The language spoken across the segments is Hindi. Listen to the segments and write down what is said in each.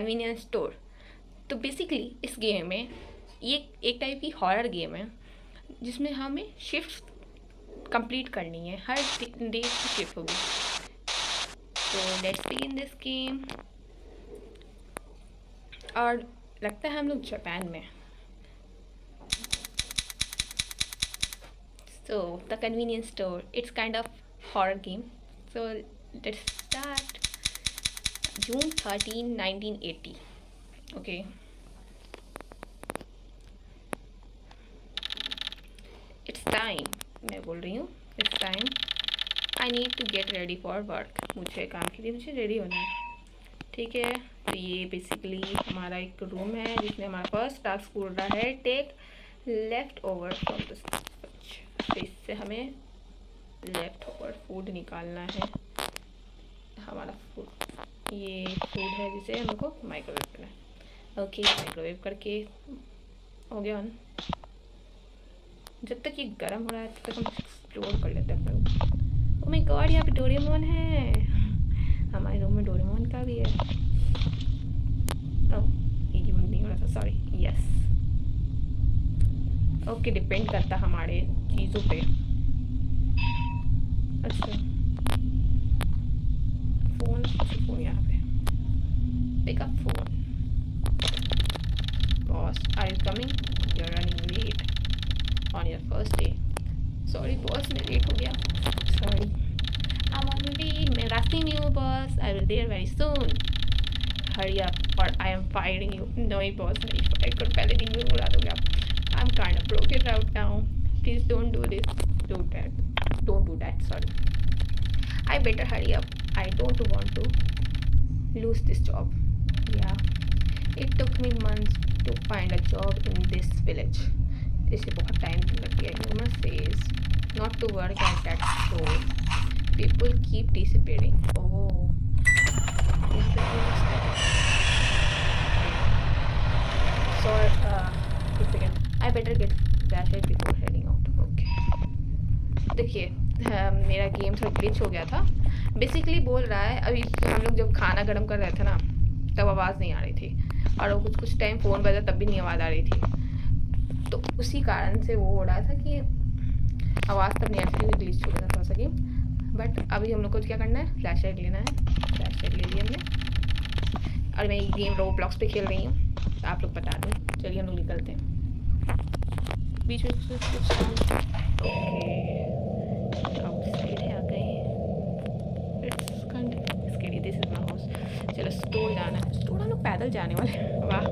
Convenience store. तो बेसिकली इस गेम में ये एक टाइप की हॉरर गेम है जिसमें हमें शिफ्ट कंप्लीट करनी है, हर डे की शिफ्ट होगी। तो लेट्स बिगिन दिस गेम। और लगता है हम लोग जापान में। So the convenience store, it's kind of horror game. So let's start. June 13, 1980. Okay. It's time. मैं बोल रही हूँ it's time. I need to get ready for work. मुझे काम के लिए मुझे रेडी होना है। ठीक है, तो ये बेसिकली हमारा एक रूम है जिसमें हमारा फर्स्ट टास्क बोल रहा है take left over from the fridge. तो इससे हमें लेफ्ट ओवर फूड निकालना है। हमारा फूड, ये फूड है जिसे हमको माइक्रोवेव करना है। ओके, माइक्रोवेव करके हो गया ऑन। जब तक ये गर्म हो रहा है तब तक हम एक्सप्लोर कर लेते हैं। ओह माय गॉड, यहाँ पे डोरेमोन है। हमारे रूम में डोरेमोन का भी है। ओह, ये यूज नहीं हो रहा था, सॉरी। यस, ओके, डिपेंड करता हमारे चीज़ों पे। अच्छा, फ़ोन यहाँ पे। Pick up phone. Boss, are you coming? You are running late on your first day. Sorry boss, मैं लेट हो गया। Sorry, I am on way. मैं रास्ते में हूँ boss. I will there very soon. Hurry up और I am firing you. No boss, नहीं फायर कर, पहले दिन में उड़ा दोगे आप। I am kind of broken out now. Please don't do this, don't do that, sorry. I better hurry up. I don't want to lose this job. Yeah, it took me months to find a job in this village. इसे बहुत टाइम लग गया। Rumor says not to work at that store. People keep disappearing. Oh, यहाँ पे sorry, एक second. I better get flashlight before heading out. Okay. देखिए, मेरा गेम थोड़ा ग्लिच हो गया था। बेसिकली बोल रहा है अभी हम लोग जब खाना गर्म कर रहे थे ना तब आवाज़ नहीं आ रही थी, और वो कुछ टाइम फ़ोन बजा तब भी नहीं आवाज़ आ रही थी। तो उसी कारण से वो हो रहा था कि आवाज़ तब नहीं आ रही थी, ग्लिच हो गया था थोड़ा सा गेम। बट अभी हम लोग को क्या करना है, फ्लैश लाइट लेना है। फ्लैश लाइट ले लिया हमने, और मैं ये गेम रोब्लॉक्स पे खेल रही हूँ, तो आप लोग बता दो। चलिए हम लोग निकलते हैं। बीच में कुछ आउटसाइड है, आ गए। It's kind of scary. This is my house. चलो स्टोर जाना है। स्टोर हम लोग पैदल जाने वाले हैं। वाह,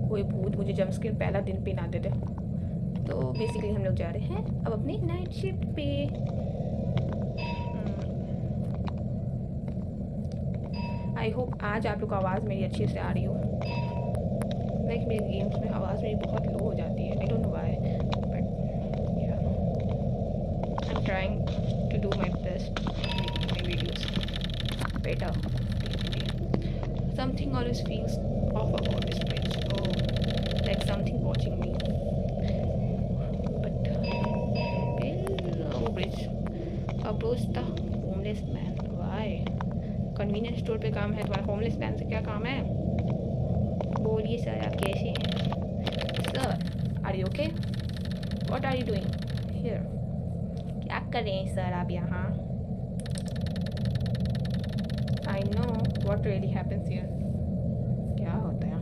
कोई भूत मुझे जंप स्केयर पहला दिन पे ना दे दे। तो बेसिकली हम लोग जा रहे हैं अब अपनी नाइट शिफ्ट पे। आई होप आज आप लोग को आवाज़ मेरी अच्छी से आ रही हो। लाइक मेरे गेम्स में आवाज़ मेरी बहुत लो हो जाती है। I don't know why, but yeah I am trying to do my best making my videos better. Something always feels off about this bridge. Oh, like something watching me. But bridge approach the homeless man. Why? Convenience store पे काम है तुम्हारा, होमलेस मैन से क्या काम है? बोलिए सर, आप कैसे हैं? Sir, are you okay? What are you doing here? क्या कर रहे हैं सर आप यहाँ? I know what really happens here. क्या होता है?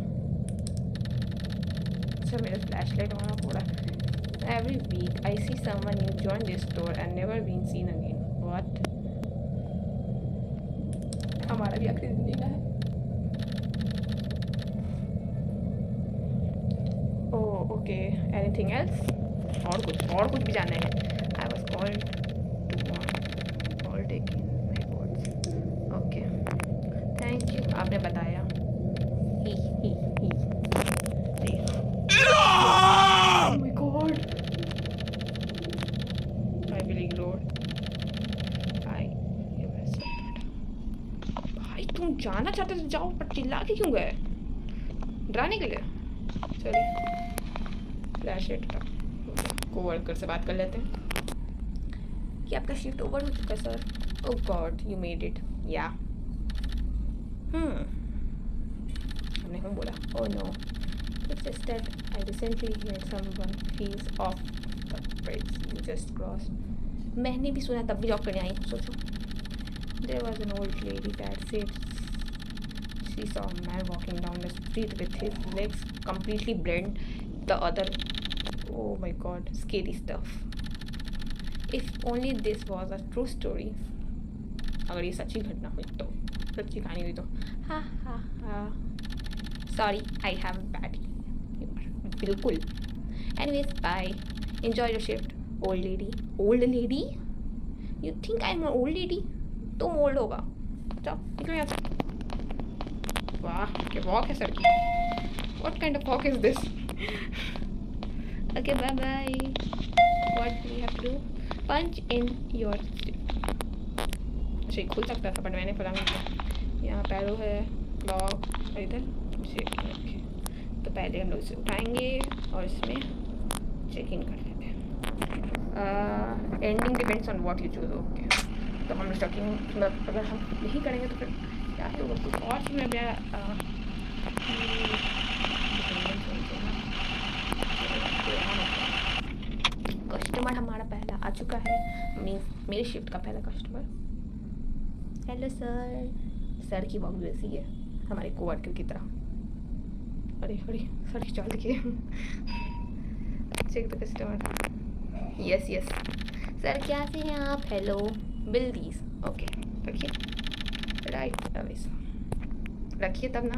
अच्छा, मेरा फ्लैश लाइट ऑन ऑफ हो रहा है। Every week I see someone new join this store and never been seen again. What? हमारा भी आखिरी दिन है। Okay, anything else? और कुछ भी जानना है? I was called to call taking my words. Okay, thank you, आपने बताया। ही oh my God, I will ignore. भाई तुम जाना चाहते तो जाओ, पर चिल्ला के क्यों गए? डराने के लिए? चलिए फ्लैश लाइट को वर्कर से बात कर लेते हैं कि आपका शिफ्ट ओवर हो चुका है sir. Oh God, you made it. या Oh no, it's just that I recently heard someone feels off the bridge you just crossed. मैंने भी सुना तब भी जॉब करने आई सोचो. There was an old lady that said she saw a man walking down the street with his legs completely bent the other. Oh my god, scary stuff. If only this was a true story. अगर ये सच्ची घटना हुई तो, सच्ची कहानी हुई तो. हा हा हा. Sorry, I have bad humor. बिल्कुल. Anyways, bye. Enjoy your shift, old lady. Old lady? You think I'm an old lady? तुम ओल्ड होगा. जाओ निकलो यहाँ से. वाह क्या वॉक है सर की. What kind of walk is this? Okay, bye bye. What do we have to do? Punch in your खुल सकता था बट मैंने पढ़ा नहीं था. यहाँ पैरो है, लॉक और इधर चेक इन. ओके, तो पहले हम लोग इसे उठाएंगे और इसमें चेक इन कर लेते हैं. Ending depends on what you choose. Okay, तो हम स्टॉकिंग मतलब अगर हम नहीं करेंगे तो फिर क्या ही होगा. कुछ और चीज़ में कस्टमर हमारा पहला आ चुका है. मीन्स मेरे शिफ्ट का पहला कस्टमर. Hello sir. सर की वॉक वैसी है हमारे कोवर्कर की तरह. अरे अरे सर की चाल देखिए. Check the customer. Yes yes sir क्या से हैं आप. Hello bill these. ओके रखिए. राइट वैसा रखिए तब ना.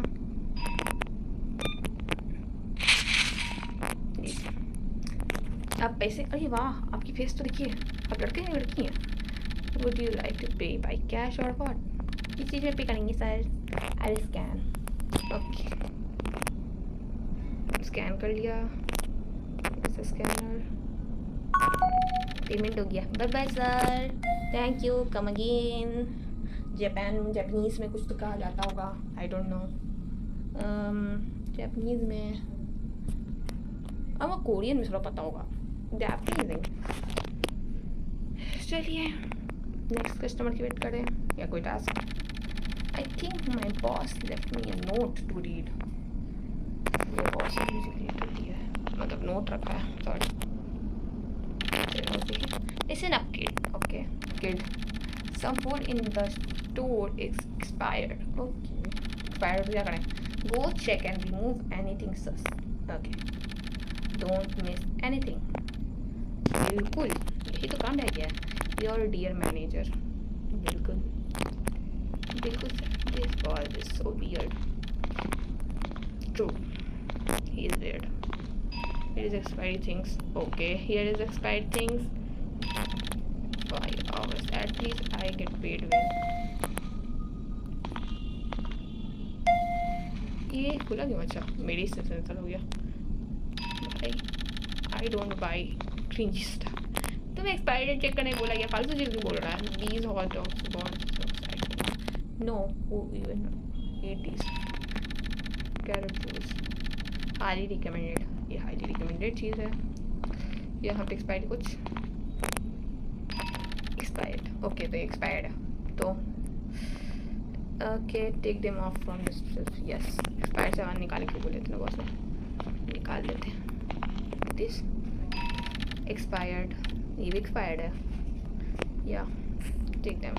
आप पैसे. अरे वाह आपकी फेस तो देखिए. आप लड़के हैं लड़की हैं. Would you like to pay by cash और व्हाट. किस चीज़ में पे करेंगे sir. I will scan. Okay scan कर लिया. स्कैनर पेमेंट हो गया. Bye bye sir. Thank you. Come again. Japanese में कुछ तो कहा जाता होगा. आई डोंट नो. जापानीज़ में अब कोरियन में थोड़ा पता होगा. जापानीज़ नहीं. चलिए नेक्स्ट कस्टमर की वेट करें या कोई task. I think my boss left me a note to read. ये बॉस ने मुझे लेटर दिया है मतलब नोट रखा है. Sorry. Listen up kid. Okay kid. Some food in the store is expired. Okay. Expired तो क्या करें. Go check and remove anything sus. Okay. Don't miss anything. बिल्कुल यही तो काम रह गया है. Your dear manager. बिल्कुल बिल्कुल. This boss is so weird. True. He is weird. Here is expired things. Okay, here is expired things. 5 hours. At least I get paid well. ये खुला क्यों. अच्छा मेरी से सेंसर हो गया. I don't buy cringy stuff. तुम्हें एक्सपायरी डेट चेक करने बोला गया. फालतू चीज़ क्यों बोल रहा है. These hot dogs bond. No, who even eat these? Carrot juice. Highly recommended. ये हाईली रिकमेंडेड चीज़ है. यहाँ पे एक्सपायर्ड कुछ एक्सपायर्ड. ओके तो एक्सपायर्ड है तो okay take them off from this. Yes expired सामान निकाल के बोले थे ना बॉस ने. निकाल देते हैं. This expired. ये भी एक्सपायर्ड है. या टेक देम.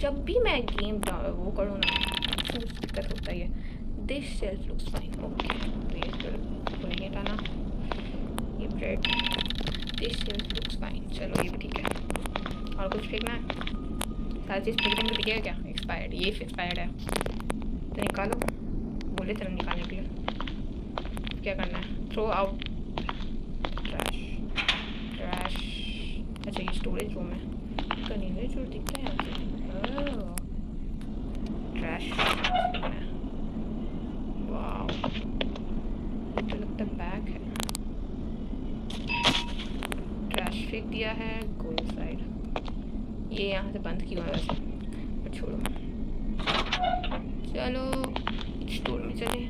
जब भी मैं गेम वो करूँ ना दिक्कत होता ही है. This shelf looks fine. Okay तो ये तो नहीं हटाना. ये bread. This shelf looks fine. चलो ये भी ठीक है. और कुछ फेंकना है. सारी चीज़ फेंक देंगे तो दिखेगा क्या. एक्सपायर्ड. ये एक्सपायर्ड है तो निकालो. बोले थे ना निकालने के लिए. क्या करना है. Throw out trash. ट्रैश. अच्छा ये स्टोरेज रूम है. कहीं जो दिखता है यहाँ से. ट्रैश. वाओ तो लगता है बैग है. ट्रैश फेंक दिया है. Go inside. ये यहाँ से बंद किया है वैसे पर छोड़ो. चलो स्टोर में चले.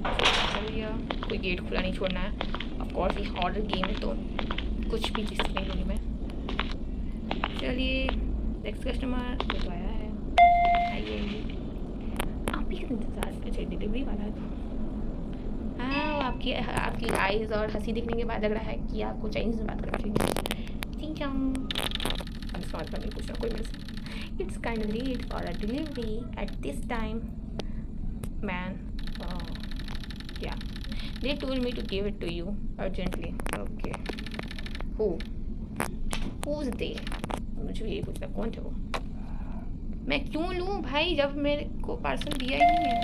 चल दिया. कोई गेट खुला नहीं छोड़ना है. ऑफ कोर्स ये हॉरर गेम है तो कुछ भी रिस्क नहीं लूँगी मैं. चलिए नेक्स्ट कस्टमर तो आया है. आइए आप ही का इंतजार। अच्छा डिलीवरी वाला है। हाँ आपकी आपकी आइज़ और हंसी दिखने के बाद लग रहा है कि आपको चाइनीज़ में बात करनी चाहिए। ठीक है अब इसका मतलब नहीं पूछना कोई मेरे से। It's kind late for a delivery at this time man. या they told me to give it to you urgently. Okay. who's they? मुझे भी यही पूछना कौन थे वो। मैं क्यों लूँ भाई जब मेरे को पार्सल दिया ही नहीं है।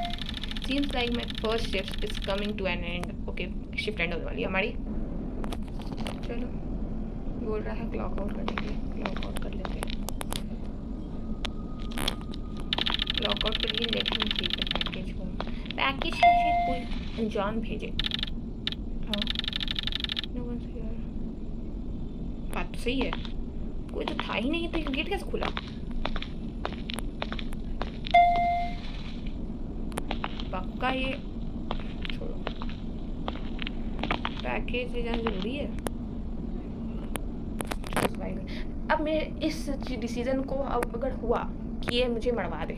Seems like my first shift is coming to an end. Okay, shift and होने वाली है हमारी। चलो बोल रहा है क्लॉक आउट करने के लिए, क्लॉक आउट कर लेते हैं। क्लॉक आउट करिए। Let me take the package home. Package मुझे कोई अनजान भेजे। No one here. बात तो सही है, कोई तो था ही नहीं तो गेट कैसे खुला। पक्का ये छोड़ो, पैकेज ले जाना जरूरी है। अब मेरे इस डिसीजन को अब अगर हुआ कि ये मुझे मरवा दे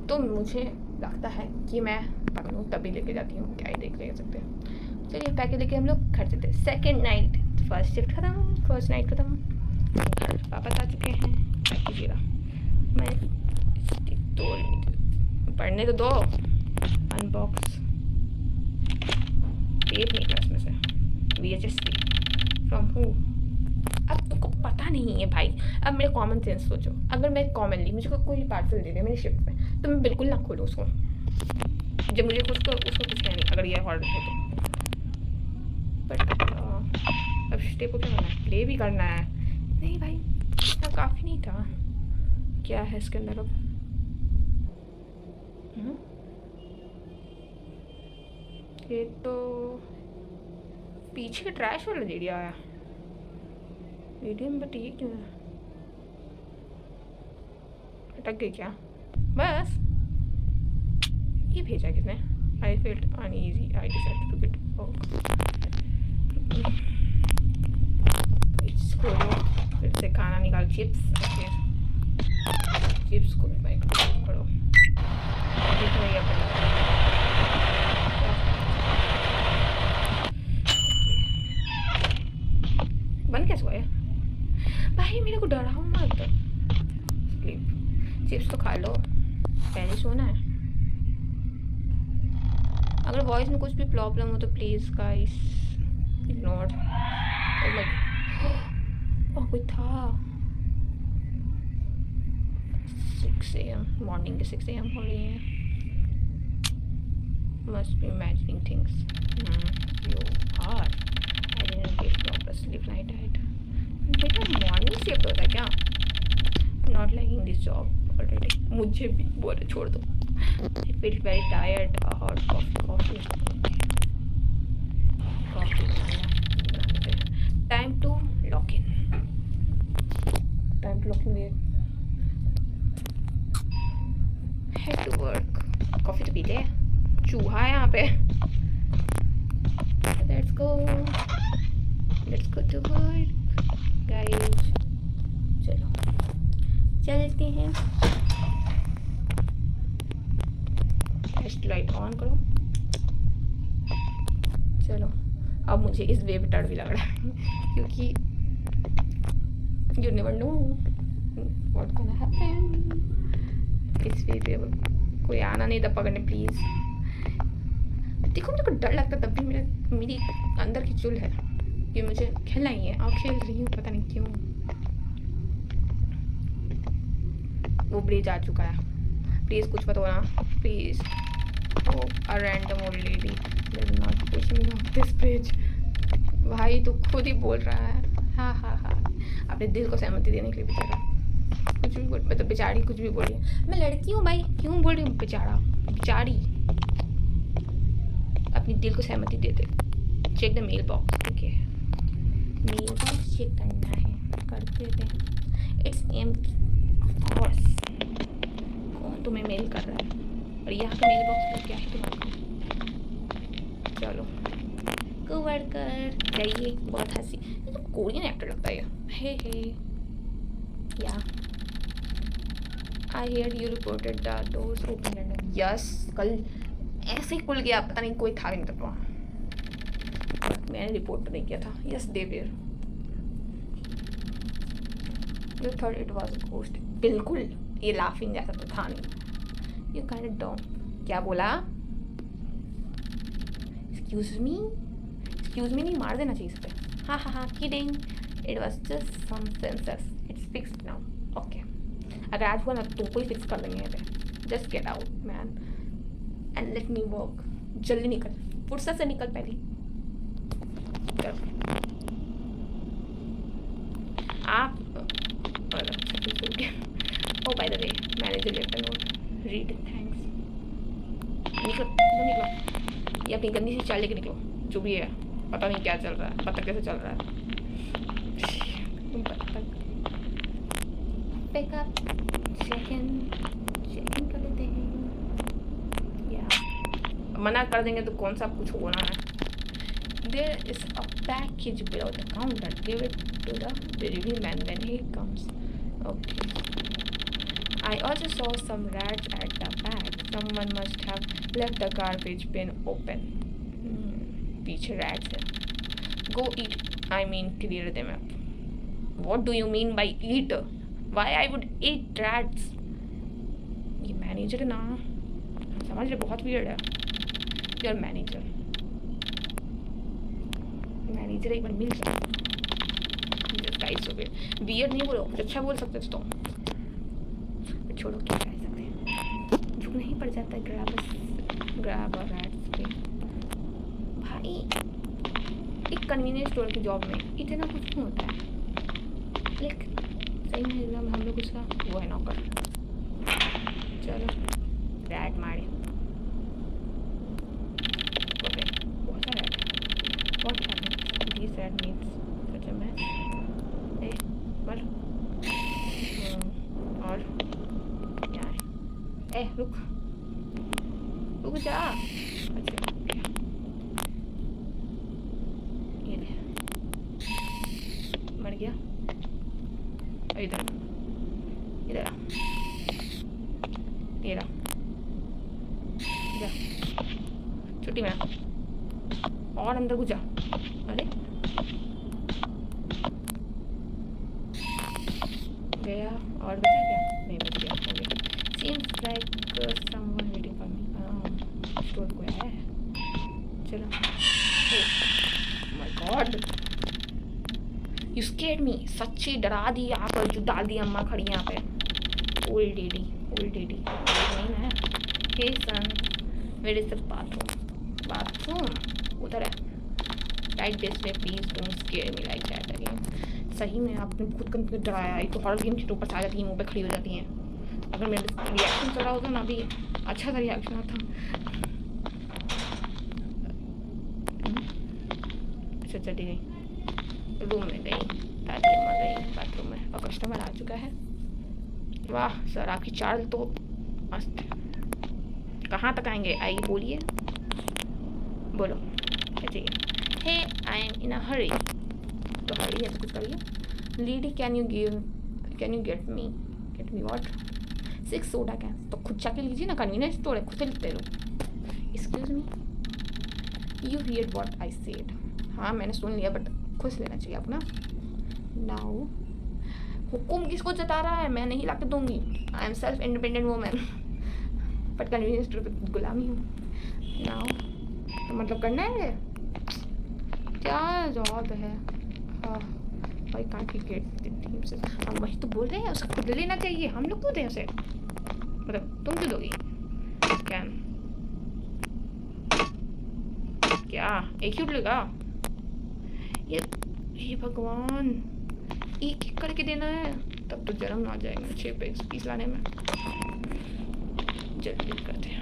तो मुझे लगता है कि मैं पकड़ूँ तभी लेके जाती हूँ। क्या ही देख ले सकते हैं। चलिए पैकेज लेके हम लोग घर चलते हैं। सेकेंड नाइट, फर्स्ट शिफ्ट खत्म, फर्स्ट नाइट खत्म, घर वापस आ चुके हैं। पैकेज गिरा, मैं तो पढ़ने तो दो। अनबॉक्स, टेप निकला इसमें से, VHS फ्रॉम हु। अब तुमको पता नहीं है भाई। अब मेरे कॉमन सेंस सोचो, अगर मैं कॉमनली मुझे कोई पार्सल दे दे मेरी शिफ्ट में तो मैं बिल्कुल ना खोलूँ उसको जब मुझे उसको कुछ है नहीं अगर ये ऑर्डर हो तो। बट अब स्टेप को क्या करना है, प्ले भी करना है। नहीं भाई इतना काफ़ी नहीं था। क्या है इसके अंदर अब? ये तो पीछे का ट्रैश वाला एरिया आया मीडियम। बट ये क्यों है, अटक गई क्या? बस ये भेजा किसने? I felt uneasy, I decided to get फिर से खाना निकाल। चिप्स, ओके चिप्स को मैं करो बंद कैसे हुआ है भाई? मेरे को डराओ मत। स्लीप, चिप्स तो खा लो, पहले सोना है। अगर वॉइस में कुछ भी प्रॉब्लम हो तो प्लीज़ गाइस इग्नोर। कोई था। 6 AM, मॉर्निंग के 6 AM हो रही है। Must be imagining things. You are, I didn't get proper sleep night diet. बेटा मॉर्निंग शिफ्ट होता है क्या? Not liking this job already. मुझे भी बोले छोड़ दो। I feel very tired. Hot coffee time to lock in. Where head to work. Coffee तो पी ले, चूहा है यहाँ पे। Let's go to work guys. चलो चलते हैं। फ्लैश लाइट ऑन करो। चलो अब मुझे इस वे पे डर भी लग रहा है क्योंकि you never know what gonna happen. इस वे पे कोई आना नहीं था पकड़ने प्लीज़। देखो मुझे डर लगता तब भी मेरी अंदर की चुल है कि मुझे खेलना ही है और खेल रही हूँ, पता नहीं क्यों। वो ब्रिज आ चुका है, प्लीज़ कुछ मत होना please. Oh a random old lady will not push me off this bridge. भाई तू खुद ही बोल रहा है। हाँ अपने दिल को सहमति देने के लिए बेचारा कुछ भी बोल, मतलब बेचारी कुछ भी बोलिए। मैं लड़की हूँ भाई, क्यों बोल रही हूँ बेचारा बेचारी? अपनी दिल को सहमति देते। Check the mailbox. Okay mailbox check करना है, करते थे। It's empty of course. कौन तुम्हें मेल कर रहा है? और यहाँ के मेल बॉक्स में क्या है तुम्हारा? चलो कोवर्कर जाइए। बहुत हंसी, ये तो कोरियन एक्टर लगता है। हे या I hear you reported the doors open and yes, कल ऐसे ही खुल गया, पता नहीं कोई था नहीं तब वहाँ, मैंने रिपोर्ट तो नहीं किया था। Yes they were, you thought it was a ghost, बिल्कुल ये लाफिंग जैसा तो था नहीं। यू काइंड ऑफ डॉम, क्या बोला? एक्सक्यूज मी नहीं, मार देना चाहिए इस पे। हाँ kidding, it was just some sensors, it's fixed now. Okay, अगर आज हुआ ना तो तुमको ही फिक्स कर देंगे यहाँ पे। Just get out man and let me work. जल्दी निकल, फुर्सत से निकल पहले। आप oh by the way, manager left a note, read thanks. निकलो, ये अपनी गंदी सी चाल लेके निकलो। जो भी है पता नहीं क्या चल रहा है, पता कैसे चल रहा है। पिकअप चेक इन कर लेते हैं। या मना कर देंगे तो कौन सा कुछ होना है। There is a package below the counter. Give it to the delivery man when he comes. Okay. I also saw some rats at the back. Someone must have left the garbage bin open. पीछे rats है. Go eat. I mean clear them up. What do you mean by eat? Why I would eat rats? ये मैनेजर ना समझ रहे, बहुत weird है। Your manager. मैनेजर एक बार मिल जाए। वियर्ड नहीं बोलो, कुछ अच्छा बोल सकते थे तुम, तो छोड़ो, क्या कह सकते हैं। झुकना ही पड़ जाता है। ग्रैब और रैट्स पे भाई, एक कन्वीनियंस स्टोर की जॉब में इतना कुछ नहीं होता है, लेकिन सही में एकदम हम लोग उसका वो है नौकर। चलो रैट मारे, बहुत सारा रैट है। बहुत सारा These rat needs such a mess. Hey, बल और क्या है? रुक जा। अच्छा ये ले, मर गया। इधर आ, ये रहा, जा छुट्टी में और अंदर घुस जा। अरे गया और बचा क्या? नहीं बच गया, हो गया। Seems like someone waiting for me. Store को है, चलो। My God, you scared me. सच्ची डरा दी यहाँ पर, जो डाल दी अम्मा खड़ी यहाँ पे। Old lady नहीं है। Hey son, where is the bathroom? उधर है। Right this way, please don't scare me like that again. सही में आपने खुद को डराया। एक तो हॉरर गेम के ऊपर आ जाती है, मुंह पे खड़ी हो जाती हैं। अगर मेरा रिएक्शन चला होता ना, अभी अच्छा सा रिएक्शन आता। अच्छा चली गई, रूम में गई, दादी अम्मा गई बाथरूम में, और कस्टमर आ चुका है। वाह सर, आपकी चाल तो मस्त है। कहाँ तक आएंगे? आइए बोलिए, बोलो क्या चाहिए? हे आई एम इन अ हरी। तो हरी है तो कुछ करिए। Lady can you get me what? 6 soda can. तो खुद जाके लीजिए ना, कन्वीनियंस स्टोर है, खुद से लिखते रहो। Excuse me, you here what I said? हाँ मैंने सुन लिया, बट खुद से लेना चाहिए अपना। नाउ हुकुम किसको जता रहा है? मैं नहीं ला के दूंगी। I am self independent women, but convenience store पर गुलामी हूँ। नाउ तो मतलब करना है क्या? जॉब है। हाँ भाई, कांट की गेट से हम वही तो बोल रहे हैं, उसका खुद लेना चाहिए। हम लोग क्यों दें उसे? मतलब तुम क्यों दोगी? कैन क्या एक ही उठलेगा? ये भगवान, एक एक करके देना है, तब तो जन्म आ जाएगा 6 पीस लाने में। जल्दी करते हैं,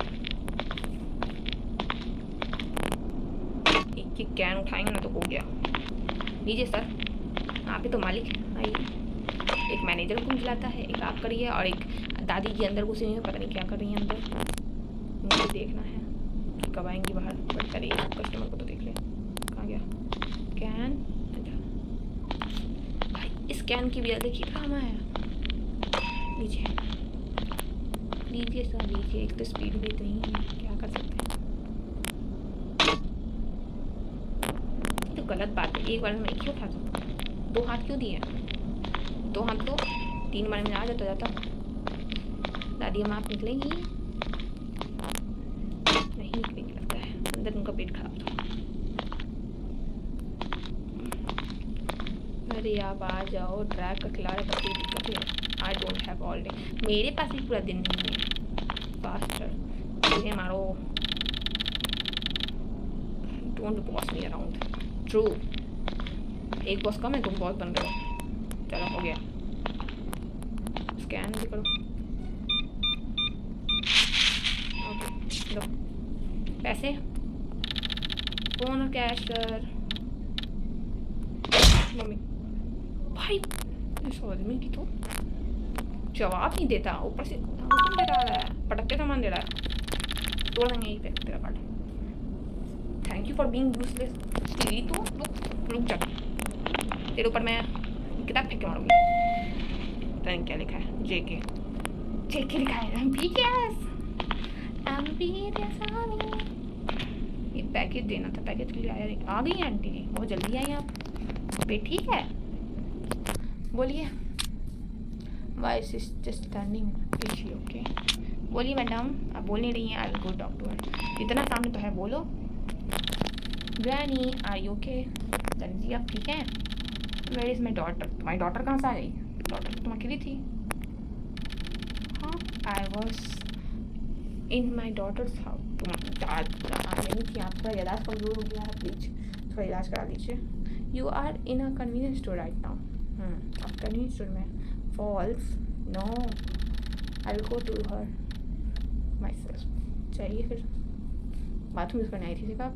एक कैन उठाएंगे ना तो हो गया। लीजिए सर, आप ही तो मालिक हैं। आइए। एक मैनेजर को खिलाता है, एक आप करिए, और एक दादी जी अंदर घुसी हुई है, पता नहीं क्या कर रही है अंदर। मुझे देखना है कब आएंगी बाहर। बट करिए, कस्टमर को तो देख ले। कहाँ गया कैन? भाई इस कैन की भी देखिए काम आया। लीजिए लीजिए सर लीजिए, एक तो स्पीड भी इतनी है, क्या कर सकते हैं। ये तो गलत बात है, एक बार में एक ही उठा सकता, 2 हाथ क्यों दिए? 2 हाथ तो 3 बार में आ जाता दादी हम आप निकलेंगी नहीं, निकलेंगे लगता है, अंदर उनका पेट खराब था। अरे आप आ जाओ, ड्रैग का खिला रहा है, दिक्कत है। I don't have all day, मेरे पास भी पूरा दिन नहीं है। फास्टर मुझे मारो, don't boss me around. True, एक बॉस कम है, तुम बॉस बन रहे हो। चलो हो गया, स्कैन भी करो। ओके लो पैसे, फोन और कैश सर। मम्मी भाई इस आदमी की तो जवाब नहीं देता, ऊपर से हुक्म दे रहा है, पटक के सामान दे रहा है। तोड़ देंगे यहीं पे तेरा card. Thank you for being useless. तेरी तो रुक जा, तेरे ऊपर मैं किताब फेंक के मारूंगी। पता नहीं क्या लिखा है, जेके लिखा है। ये पैकेज देना था, पैकेज के लिए आया नहीं। आ गई आंटी जी, बहुत जल्दी आई आप। पे ठीक है, बोलिए। Why is just standing, is she okay? बोलिए मैडम, आप बोल नहीं रही हैं। I will go talk to her. इतना सामने तो है, बोलो। Granny are you okay? दादी जी आप ठीक हैं? Where is my daughter? तुम्हारी डॉटर कहाँ से आ गई? डॉटर तो तुम अकेली थी। हाँ I was in my daughter's house. तुम आ नहीं थी, आपका इलाज कमजोर हो गया है, प्लीज थोड़ा इलाज करा लीजिए। You are in a convenience store right now. आप कन्वीनियंस स्टोर में? False no, I will go to her myself. चाहिए फिर बाथरूम यूज़ करने आई थी सिर्फ आप?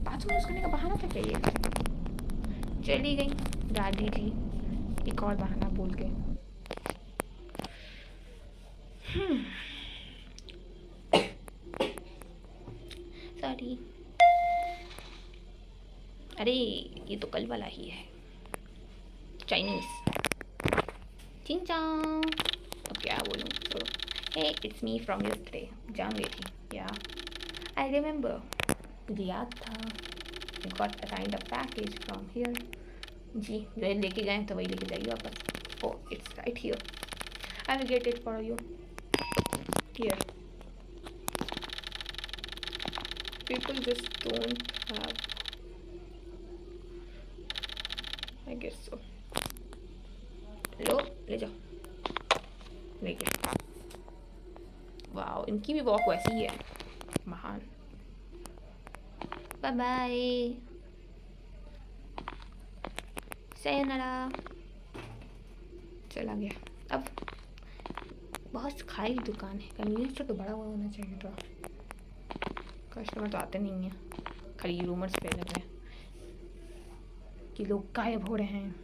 बाथरूम यूज़ करने का बहाना क्या चाहिए? चली गई दादी जी एक और बहाना बोल के। सॉरी। अरे ये तो कल वाला ही है, चाइनीज। चिंग चांग, अब क्या बोलूँ, छोड़ो। Hey it's me from yesterday. जान गई थी या? आई रिमेंबर, मुझे याद था। I got assigned a package from here. जी जो लेके गए तो वही लेके जाइए वापस। Oh it's right here, I will get it for you. Here people just don't have, I guess so. लो ले जाओ, लेके। वाओ इनकी भी वॉक वैसी ही है, महान। Bye bye, sayonara। चला गया। अब बहुत खाली दुकान है, कन्वीनियंस तो बड़ा हुआ होना चाहिए था। कस्टमर तो आते नहीं हैं, खाली रूमर्स फैल रहे हैं कि लोग गायब हो रहे हैं।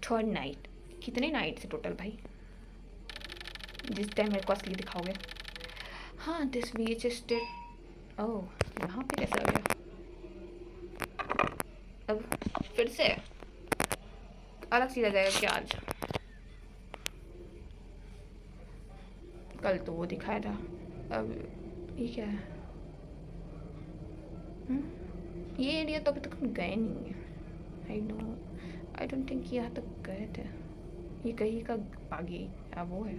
3rd नाइट, कितने नाइट से टोटल भाई? जिस टाइम मेरे को असली दिखाओगे। हाँ दिस VHS डेट। ओह यहाँ पे कैसे आ गया? अब फिर से अलग सीधा जाएगा क्या आज? कल तो वो दिखाया था, अब ये क्या है? ये एरिया तो अभी तक हम गए नहीं है। आई डोंट थिंक यहाँ तक गए थे। ये कहीं का आगे अब वो है।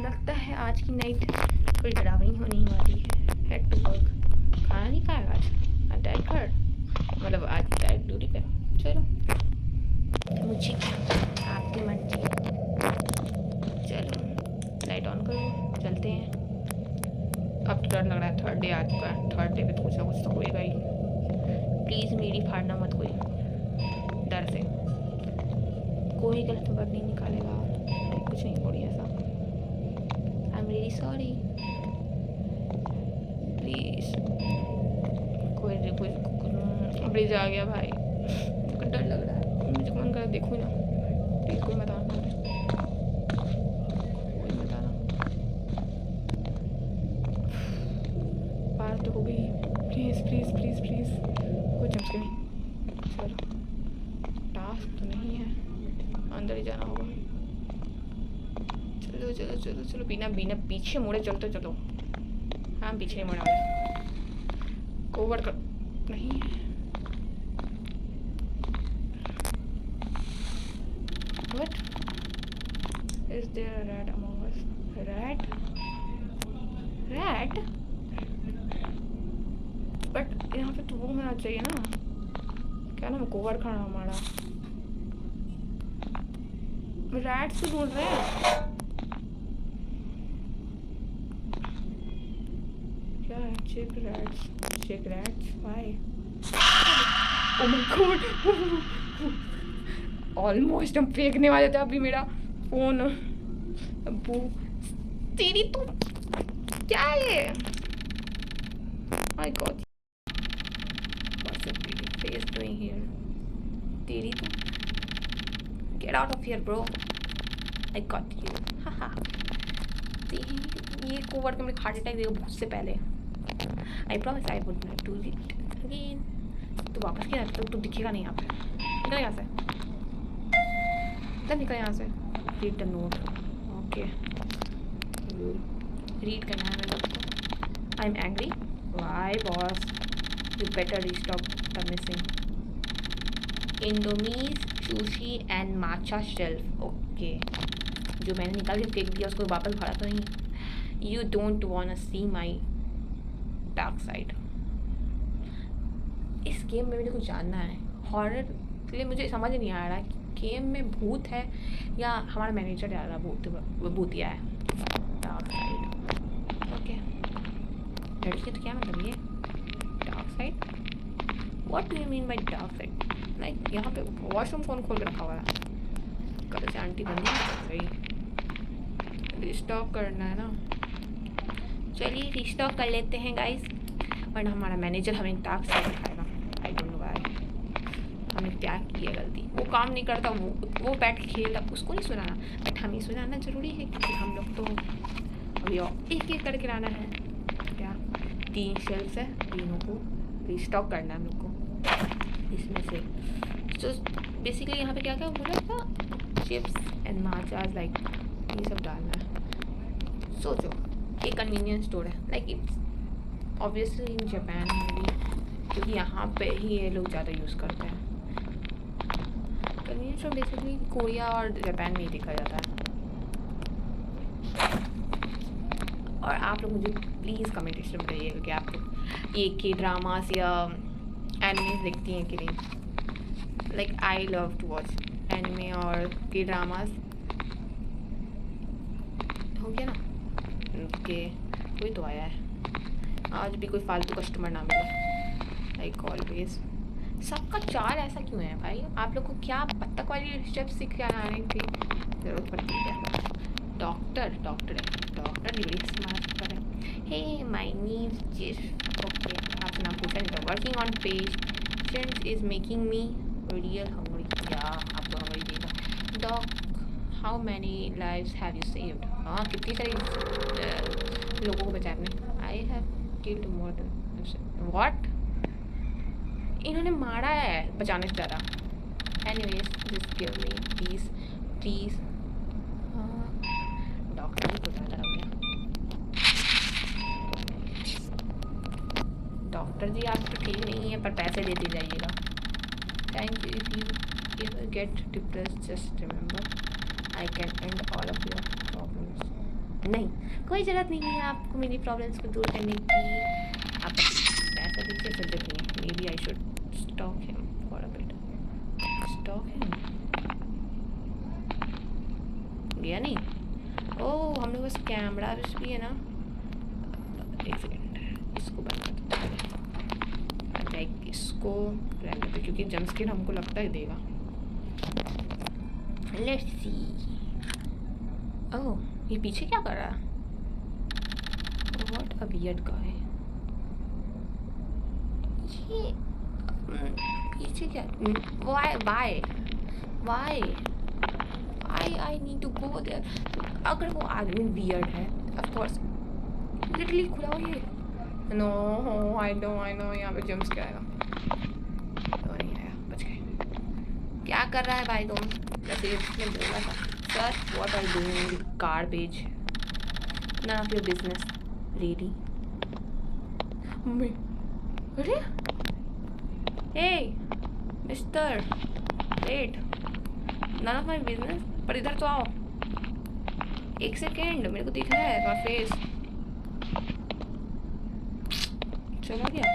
लगता है आज की नाइट कोई डरावनी होने वाली है। Head to work. खाना नहीं खाएगा आज डाइट कर, मतलब आज डाइट ड्यूटी पे। चलो मुझे आपकी मर्जी। चलो लाइट ऑन करो, चलते हैं। अब तो डर लग रहा है, 3rd डे आज का। 3rd डे पे तो कुछ ना कुछ तो होएगा ही। प्लीज़ मेरी फाड़ना मत कोई, डर से कोई गलत वर्ड नहीं निकालेगा, कुछ नहीं बोली ऐसा। I am really sorry, please. कोई ब्रिज आ गया भाई, डर लग रहा है मुझे। मन कर देखो ना, प्लीज़ कोई मत आना, कोई मत आना। बात तो हो गई, प्लीज़ प्लीज़ प्लीज़ प्लीज़ कोई जंप नहीं। चलो टास्क तो नहीं है, अंदर ही जाना होगा। चलो चलो चलो, बिना बिना पीछे मुड़े चलते चलो। हाँ पीछे नहीं मुड़े वाले, कोवर कर नहीं है। What? Is there a rat among us? Rat? Rat? But यहाँ पे तो वो होना चाहिए ना, क्या नाम, कोवर खाना हमारा। रैट्स तो ढूंढ रहे हैं, क्या है? Check rats why? Oh my God, almost हम फेंकने वाले थे अभी मेरा फोन। अबू तेरी तो क्या है ये? My god, what's a pretty face doing here? तेरी तो get out of here bro, I got you. हाहा, ये कोवर के मेरे हार्ट अटैक देगा बहुत से पहले। I promise I would not do it again. तो वापस क्या, तो दिखेगा नहीं यहाँ पे। निकल यहाँ से, निकल यहाँ से। Read the note, okay read करना है मेरे को। I am angry, why boss, you better restock the missing Indomie sushi and matcha shelf. Okay, जो मैंने निकाल के फेंक दिया उसको वापस भरा तो नहीं। You don't want see my dark side. इस गेम में मुझे कुछ जानना है, हॉरर के लिए मुझे समझ नहीं आ रहा कि गेम में भूत है या हमारा मैनेजर ज़्यादा भूतिया है। डार्क साइड, ओके लड़की तो क्या मतलब ये dark side? What do you mean by dark side? Like यहाँ पे वॉशरूम कौन खोल के रखा हुआ है? कल से आंटी बंदी नहीं कर रही। रिस्टॉक करना है ना, चलिए रिस्टॉक कर लेते हैं गाइस, वरना हमारा मैनेजर हमें डार्क साइड दिखाएगा। आई डोंट नो व्हाई, हमने क्या किया गलती। वो काम नहीं करता, वो बैठ के खेलता, उसको नहीं सुनाना, बट हमें सुनाना ज़रूरी है क्योंकि हम लोग तो अभी एक एक करके लाना है। क्या 3 शेल्फ्स है, तीनों को रिस्टॉक करना है हम लोग को इसमें से। तो बेसिकली यहाँ पे क्या क्या बोला था, चिप्स एंड माचास लाइक ये सब डालना है। सोचो एक कन्वीनियंस स्टोर है, like it's obviously in Japan क्योंकि यहाँ पे ही ये लोग ज़्यादा यूज़ करते हैं। कन्वीनियंस स्टोर बेसिकली कोरिया और जापान में ही देखा जाता है। और आप लोग मुझे प्लीज़ कमेंट सेक्शन में बताइएगा कि आप लोग ये के ड्रामास या एनिमेज देखती हैं कि नहीं। Like I love to watch anime और के ड्रामास। हो गया ना, ओके कोई तो आया है आज भी, कोई फालतू कस्टमर ना मिले लाइक ऑलवेज। सबका चाल ऐसा क्यों है भाई? आप लोग को क्या बत्तख वाली स्टेप सीख के आने की जरूरत पड़ती है? डॉक्टर भी बड़ी स्मार्ट है। Hey my name is, okay आपने नाम पूछा नहीं था। Working on patients is making me real hungry. या आपको हंग्री देगा। Dog how many lives have you saved? हाँ कितनी सारी लोगों को बचाया आपने। I have killed more than. What? इन्होंने मारा है बचाने से ज़्यादा। Anyways just give me please. Doctor को ज़्यादा हो गया। डॉक्टर जी आप तो ठीक नहीं है पर पैसे देते जाइएगा। Thank you. If you get depressed just remember I can and all of your problems. नहीं कोई ज़रूरत नहीं है आपको मेरी प्रॉब्लम्स को दूर करने की। आप पैसा दीजिए फिर देखिए। Maybe I should stalk him for a bit. Stalk him गया नहीं। ओह हम लोग बस कैमरा भी है ना। एक सेकेंड इसको बंद कर देते हैं। लाइक इसको रहने देते क्योंकि जंप स्केयर हमको लगता है देगा। Let's see. ओह ये पीछे क्या कर रहा है? What a weird guy. ये पीछे क्या? Why I need to go there. अगर वो आदमी वियर्ड है ऑफ कोर्स लिटरली खुला हो ये। नो आई नो यहाँ पे जंप स्केयर आएगा। तो नहीं आया, बच गए। क्या कर रहा है भाई तुम? जैसे इसने बोला था Sir, what are you doing with garbage? None of your business, really. अरे hey mister, wait, none of my business. पर इधर तो आओ, एक सेकेंड, मेरे को दिख रहा है तुम्हारा फेस। चला गया।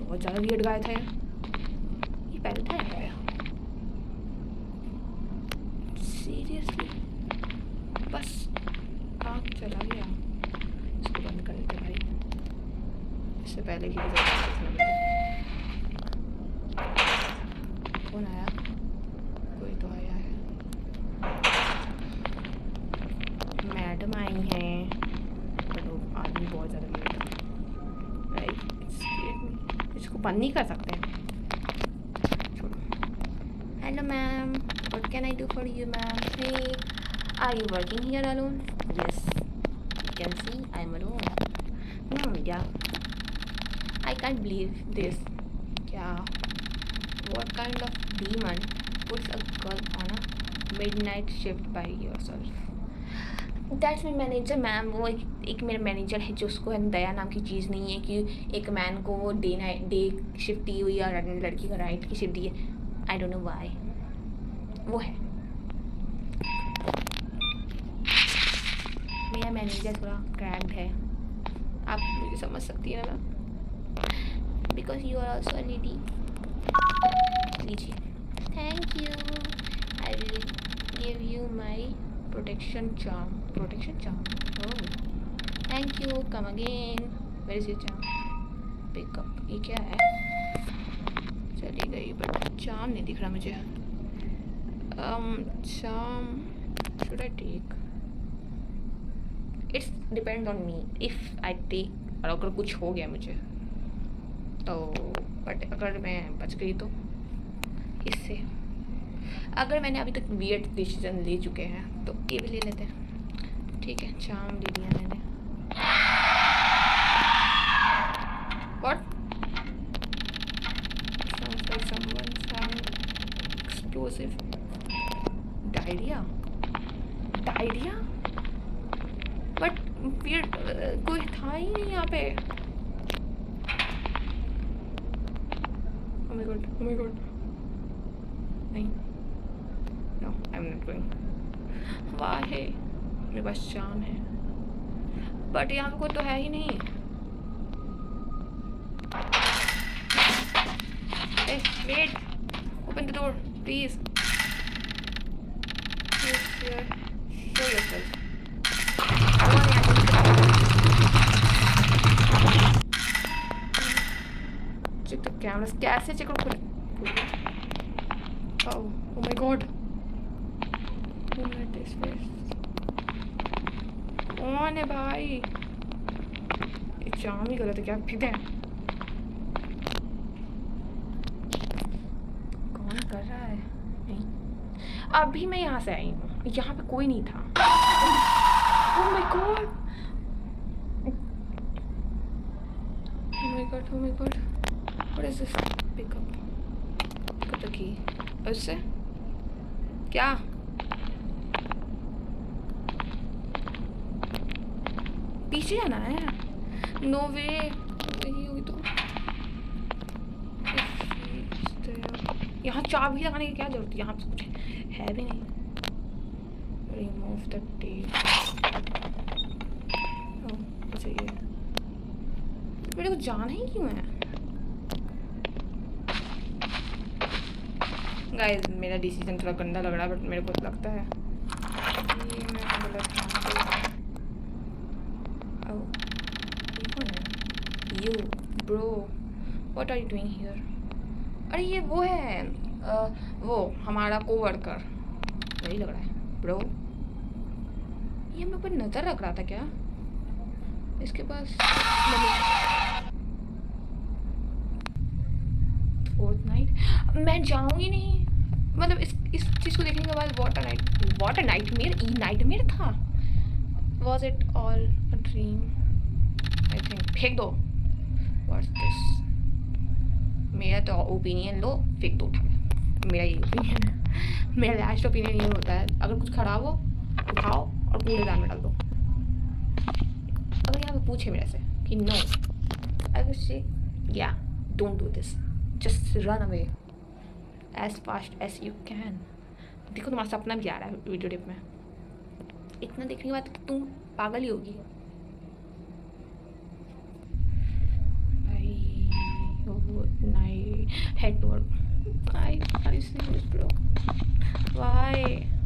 बहुत ज़्यादा वियर्ड गाय था ये पहले था यार। सीरियसली बस आँख चला गया। इसको बंद कर देते भाई, इससे पहले कि कौन आया? कोई तो आया है। मैडम आई हैं, बट वो आदमी बहुत ज़्यादा वियर्ड है। इसको बंद नहीं कर सकते हैं। Hello ma'am, what can I do for you ma'am? Hey, are you working here alone? Yes, you can see I am alone. या I can't believe this. क्या? What kind of demon puts a girl on a midnight shift by yourself? That's my manager ma'am. वो एक मेरा मैनेजर है जो उसको दया नाम की चीज़ नहीं है कि एक मैन को डे शिफ्ट दी हुई और लड़की को नाइट की शिफ्ट दी है। I don't know why. वो है मेरा मैनेजर, थोड़ा क्रैक्ड है, आप मुझे समझ सकती है ना, because you are also a lady. लीजिए, thank you. I will give you my protection charm. Oh, thank you. Come again. Where is your charm? Pick up. ये क्या है? चली गई, but charm नहीं दिख रहा मुझे। Charm should I take? It's depends on me. If I take, और अगर कुछ हो गया मुझे तो, बट अगर मैं बच गई तो इससे, अगर मैंने अभी तक वियर्ड डिसीजन ले चुके हैं तो ये भी ले लेते हैं। ठीक है, चार्म ले लिया मैंने। What? Sounds like someone sound explosive. Diarrhoea but weird कोई था ही नहीं यहाँ पे। Oh my god, नहीं, no, I'm not going. वाह है, मेरे पास चार्म है, बट यहाँ पे कोई तो है ही नहीं। Hey, wait, open the door, please. Yes, sir. Show yourself. Check the cameras. कैसे चेक करो? Oh my god. Who made this face? कौन है भाई? ये चाम ही गलत है क्या? ठीक है। कौन कर रहा है? नहीं। अभी मैं यहाँ से आई हूँ। यहाँ पे कोई नहीं था। Oh my god. Oh my god. What is this? Pick up the key. उससे क्या? पीछे जाना है? नो वे, नहीं हुई तो। यहाँ चाबी लगाने की क्या जरूरत है? यहाँ पे कुछ है भी नहीं। Remove the tape. अच्छा ये मेरे को जाना ही क्यों है? गाइस, मेरा डिसीजन थोड़ा गंदा लग रहा है, बट मेरे को लगता है ये मैं गलत हूँ। You bro, what are you doing here? अरे ये वो है, वो हमारा कोवर्कर, वही लग रहा है ब्रो। ये मेरे ऊपर नज़र रख रहा था क्या? इसके पास फोर्थ नाइट मैं जाऊंगी नहीं, मतलब इस चीज़ को देखने के बाद व्हाट अ नाइटमेयर। ई नाइटमेयर था? Was it all a dream? I think. फेंक दो। What's this? मेरा तो ओपिनियन लो, फेंक दो उठा। मेरा ये ओपिनियन है। मेरा लास्ट ओपिनियन ये होता है अगर कुछ खराब हो उठाओ और कूड़ेदान में डाल दो। अगर यहाँ पे पूछे मेरे से कि नो, आई विल से या don't do this, just run away as fast as you can. देखो तुम्हारा सपना भी आ रहा है वीडियो टिप में, इतना देखने के बाद तुम पागल ही होगी भाई। नहीं head work I are you serious bro? Why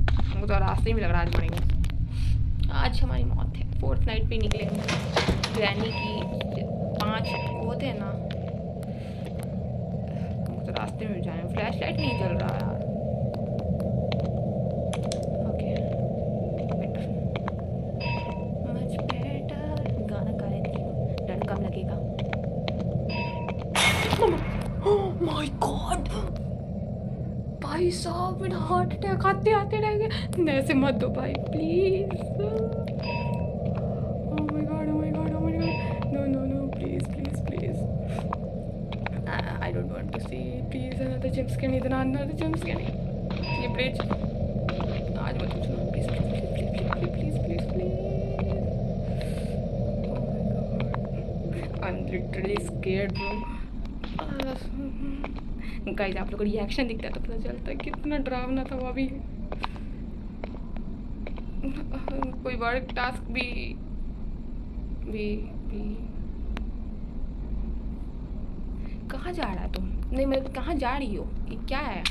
हमको तो रास्ते में लग रहा है आज मरेंगे। आज हमारी मौत है। 4th नाइट पे निकलेंगे ग्रैनी की 5 होते हैं ना, हमको तो रास्ते में भी जाना है। फ्लैश लाइट नहीं जल रहा यार। Okay better, much better. गाना गा लेती हूँ, डर कम लगेगा। माय गॉड भाई साहब, मेरा हार्ट अटैक आते आते रह गया। ऐसे मत दो भाई please. Oh my God, oh my God, oh my God, no no no, please please please, I don't want to see, please another jump scare नहीं, अनदर जंप स्केयर नहीं। ये ब्रिज आज मत पूछना please please please please please please. Oh my God, I am literally scared bro. Guys आप लोगों को रिएक्शन दिखता है तो पता चलता है कितना डरावना था वो अभी। कोई वर्क टास्क भी कहाँ जा रहा है तुम? नहीं मैं कहाँ जा रही हो? ये क्या है?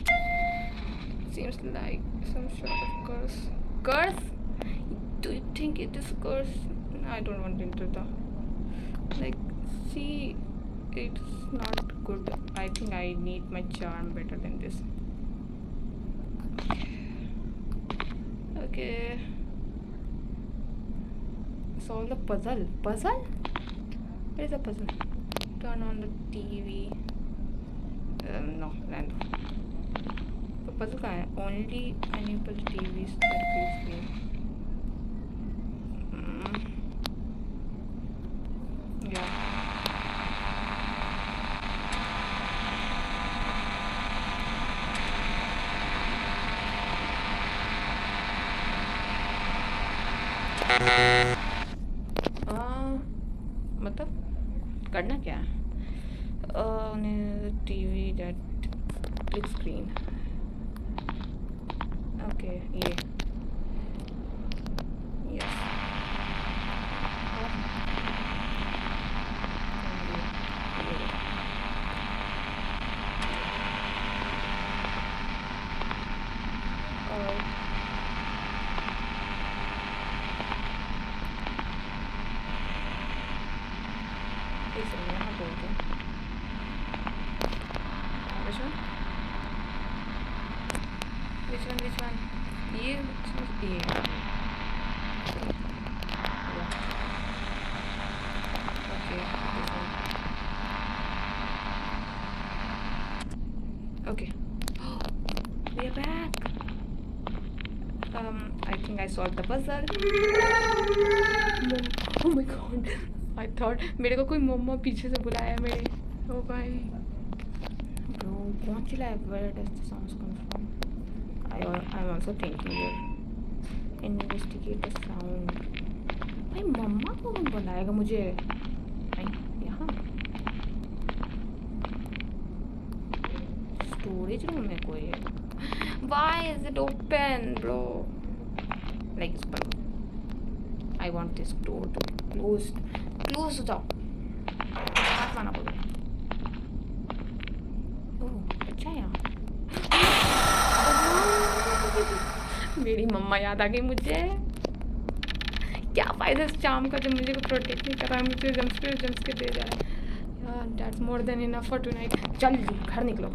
Seems like some sort of curse. Curse? Do you think it is curse? I don't want into the like see. It's not good. I think I need my charm better than this. Okay. Solve the puzzle. Puzzle? Where is the puzzle? Turn on the TV. No, random. The puzzle कहाँ है? Only enable TV circle screen. Yeah. मतलब करना क्या है? TV that click screen. Okay ये यस यहाँ बोलते हैं which one? ये okay, we are back. I think I solved the puzzle. Oh my god, I thought मेरे को कोई मम्मा पीछे से बुलाया मेरे। ओ भाई ब्रो कौन चिल्लाया? Where does the sounds come from? I'm also thinking here. Investigate the sound. भाई मम्मा को कौन बुलाएगा मुझे? यहाँ स्टोरेज रूम में कोई है? Why is it open, bro? Like this one. I want this door to be closed. Close हो जाओ। हाथ माना बोलो। ओह अच्छा है यहाँ। मेरी मम्मा याद आ गई मुझे। क्या फायदा इस चार्म का जब मुझे को प्रोटेक्ट नहीं कर रहा है, मुझे जंप्सकेयर दे जा रहा है यार। That's more than enough for tonight. चल घर निकलो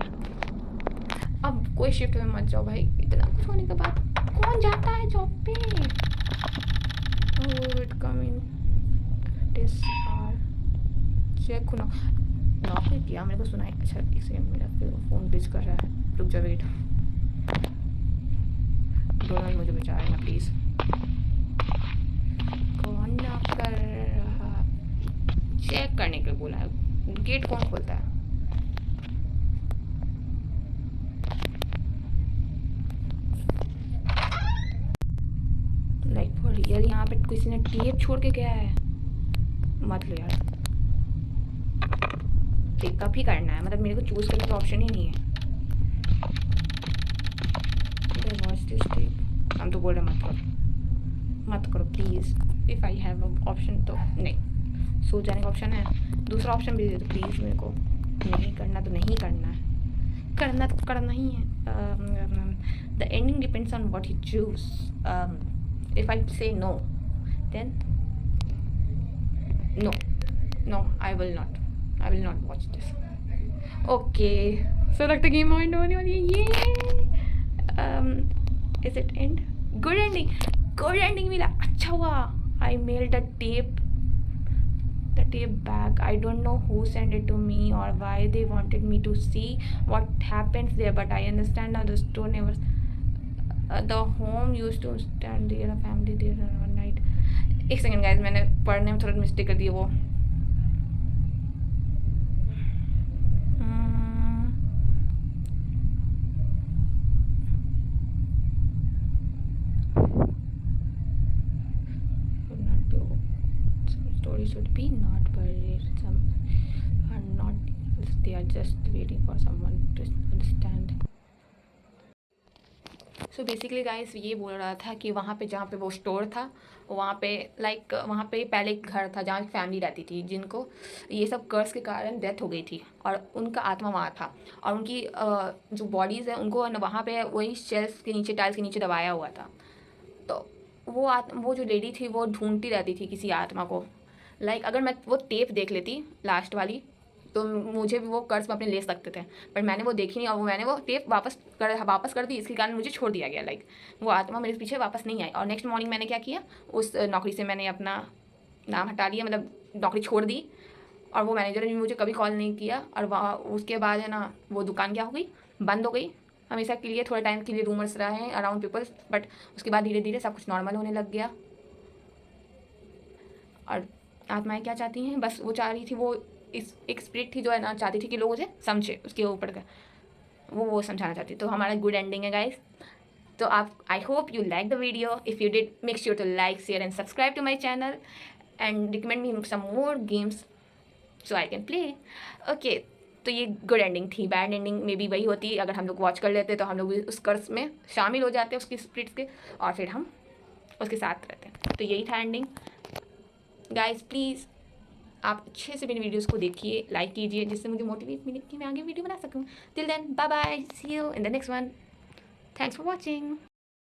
अब, कोई शिफ्ट में मत जाओ भाई। इतना कुछ होने के बाद कौन जाता है जॉब पे? Oh it come in this hour check ना नॉक नहीं किया मेरे को सुनाई। अच्छा एक सेकंड, मेरा फ़ोन ब्लिच कर रहा है, रुक जा वेट। डोनट मुझे बचा लेना प्लीज़। कौन नॉक कर रहा? चेक करने के लिए बोला है। गेट कौन खोलता है? लाइक फॉर रियल यहाँ पे किसी ने टेप छोड़ के गया है। मत लो यार, पिकअप ही करना है, मतलब मेरे को चूज़ करने का ऑप्शन ही नहीं है। वॉच दिस टेप, हम तो बोल रहे मत करो please. If I have option तो नहीं, सो जाने का ऑप्शन है, दूसरा ऑप्शन भी दे दो प्लीज़ मेरे को। नहीं करना तो नहीं करना है, करना तो करना ही है। The ending depends on what you choose. If I say no then no I will not watch this. Okay, so लगता गेम पॉइंट होने वाली है ये। Is it end? Good ending मिला, अच्छा हुआ। I mailed the tape back. I don't know who sent it to me or why they wanted me to see what happens there, but I understand now the store never the home used to stand there, a family there one night. एक सेकंड गाइस, मैंने पढ़ने में थोड़ा मिस्टेक कर दी। वो should be not buried. Some are not, they are just waiting for someone to understand. So basically guys ये बोल रहा था कि वहाँ पे जहाँ पे वो स्टोर था, वहाँ पे लाइक वहाँ पे पहले एक घर था जहाँ एक फैमिली रहती थी जिनको ये सब कर्स के कारण डेथ हो गई थी, और उनका आत्मा वहाँ था, और उनकी जो बॉडीज़ है उनको वहाँ पे वही शेल्फ के नीचे, टाइल्स के नीचे दबाया हुआ था। तो वो जो लेडी थी वो ढूंढती रहती थी किसी आत्मा को। लाइक अगर मैं वो टेप देख लेती लास्ट वाली तो मुझे भी वो कर्ज में अपने ले सकते थे, पर मैंने वो देखी नहीं, और मैंने वो टेप वापस कर दी, इसके कारण मुझे छोड़ दिया गया। लाइक वो आत्मा मेरे पीछे वापस नहीं आई। और नेक्स्ट मॉर्निंग मैंने क्या किया, उस नौकरी से मैंने अपना नाम हटा लिया, मतलब नौकरी छोड़ दी, और वो मैनेजर ने भी मुझे कभी कॉल नहीं किया। और वहाँ उसके बाद है ना, वो दुकान क्या हो गई, बंद हो गई हमेशा के लिए। थोड़े टाइम के लिए रूमर्स रहे अराउंड पीपल्स, बट उसके बाद धीरे धीरे सब कुछ नॉर्मल होने लग गया। और आत्माएं क्या चाहती हैं, बस वो चाह रही थी, वो एक स्पिरिट थी जो है ना, चाहती थी कि लोग उसे समझे, उसके ऊपर का वो समझाना चाहती। तो हमारा गुड एंडिंग है गाइस। तो आप, I hope you like the video. If you did, make sure to like, share and subscribe to my channel and recommend me some more games so I can play. Okay, तो ये गुड एंडिंग थी। बैड एंडिंग में भी वही होती, अगर हम लोग वॉच कर लेते तो हम लोग भी उस कर्स में शामिल हो जाते उसकी स्पिरिट्स के, और फिर हम उसके साथ रहते। तो यही था एंडिंग गाइस। प्लीज़ आप अच्छे से मेरी वीडियोस को देखिए, लाइक कीजिए, जिससे मुझे मोटिवेट मिले कि मैं आगे वीडियो बना सकूँ। Till then bye bye, see you in the next one. Thanks for watching.